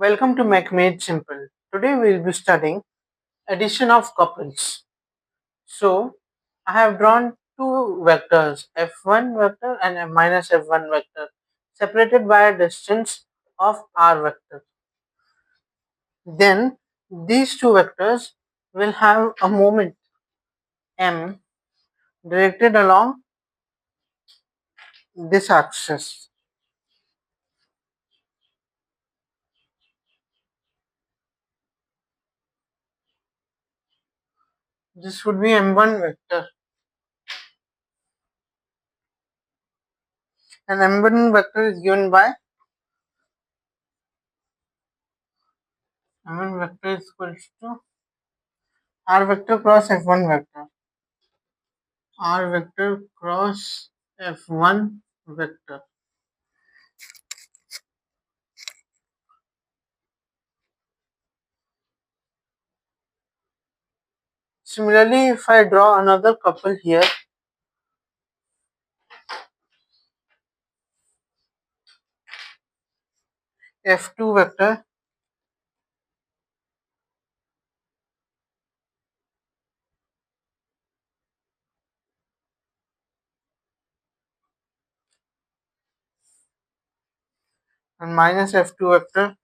Welcome to Make Made Simple. Today we'll be studying addition of couples. So I have drawn two vectors f1 vector and a minus f1 vector separated by a distance of r vector. Then these two vectors will have a moment m directed along this axis. This would be m1 vector, and m1 vector is given by m1 vector is equals to r vector cross f1 vector. R vector cross F1 vector. Similarly, if I draw another couple here, F2 vector and minus F2 vector,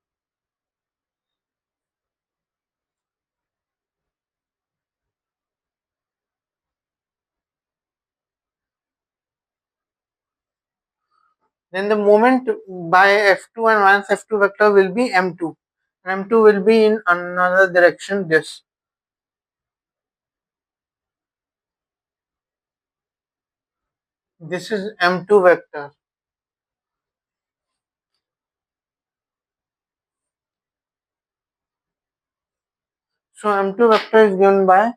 then the moment by F2 and minus F2 vector will be M2. And M2 will be in another direction, this. This is M2 vector. So M2 vector is given by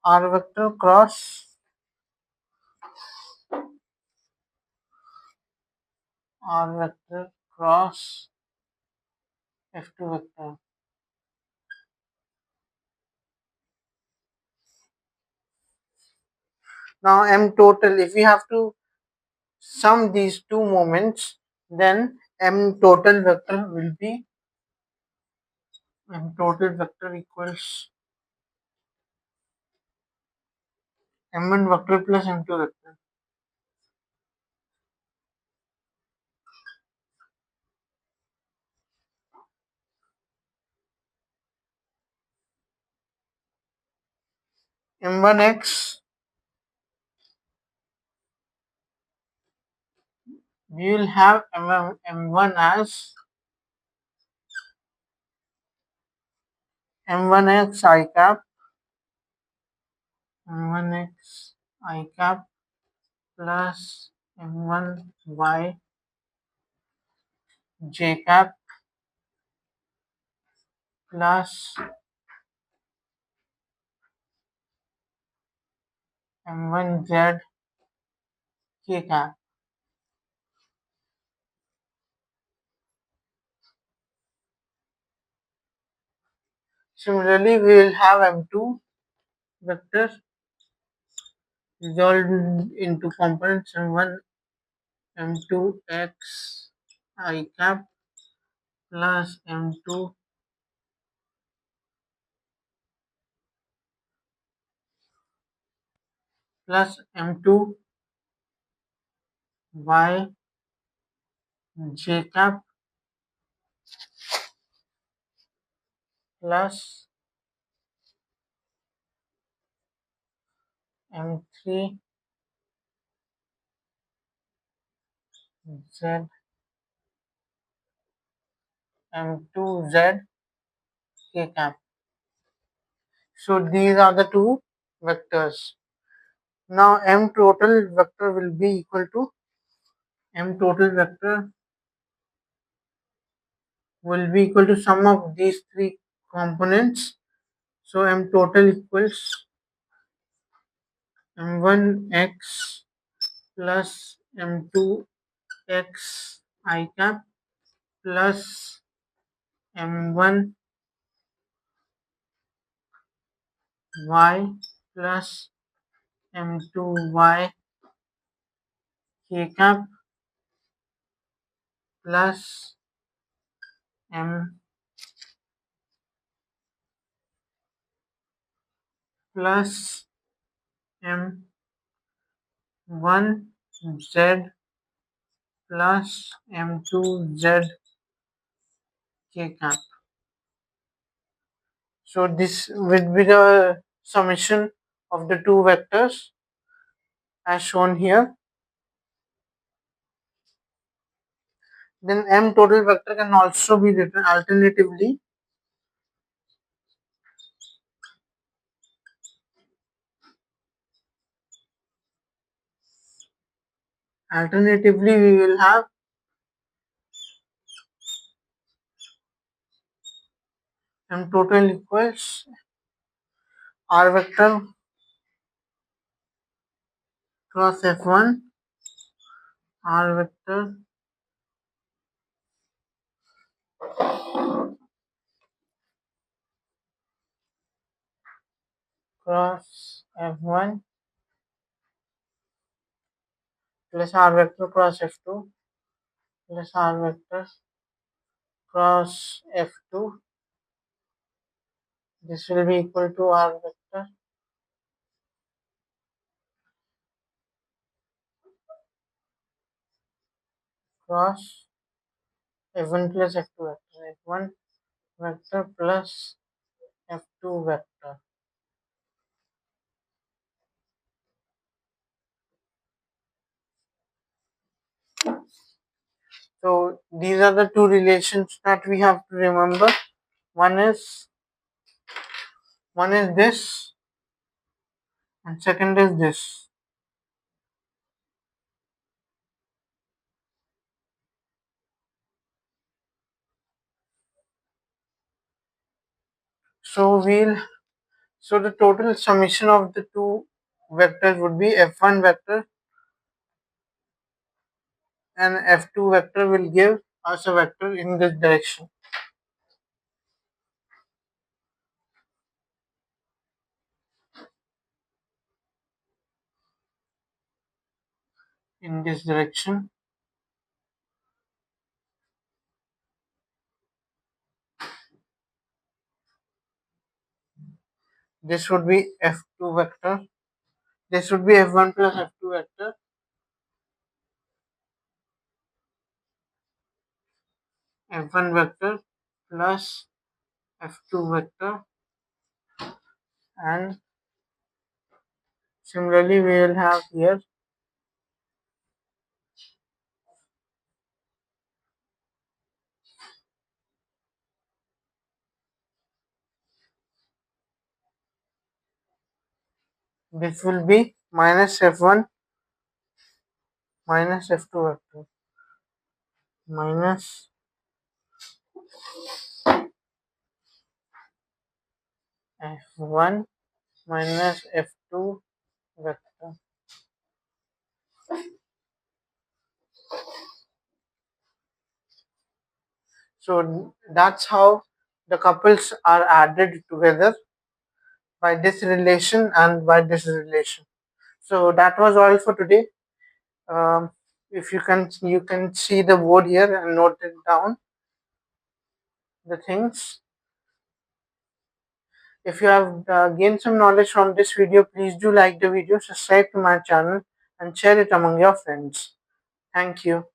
R vector cross R vector cross F2 vector. Now M total, if we have to sum these two moments, then M total vector will be M total vector equals M1 vector plus M2 vector. M1x, we will have M1 as M1x I cap, M1x I cap plus M1y j cap plus M1z k cap. Similarly, we will have M2 vector resolved into components M1 M2x I cap plus M2 plus M2 y j cap plus M3 z M2 z k cap. So these are the two vectors. Now M total vector will be equal to M total vector will be equal to sum of these three components. So M total equals M1x plus M2x I cap plus M1y plus m2y k cap plus m plus m1z plus m2z k cap. So this will be the summation of the two vectors as shown here. Then m total vector can also be written alternatively. Alternatively, we will have m total equals r vector cross f1, r vector cross f1 plus r vector cross f2 plus r vector cross f2. This will be equal to r vector cross f1 plus f2 vector, f1 vector plus f2 vector. So these are the two relations that we have to remember. One is this and second is this. So the total summation of the two vectors would be f1 vector and f2 vector will give us a vector in this direction. In this direction. This would be f2 vector. This would be f1 plus f2 vector. F1 vector plus f2 vector, and similarly we will have here this will be minus f1 minus f2 vector minus f1 minus f2 vector. So that's how the couples are added together by this relation and by this relation. So that was all for today. If you can see the board here and note it down the things. If you have gained some knowledge from this video, please do like the video, subscribe to my channel, and share it among your friends. Thank you.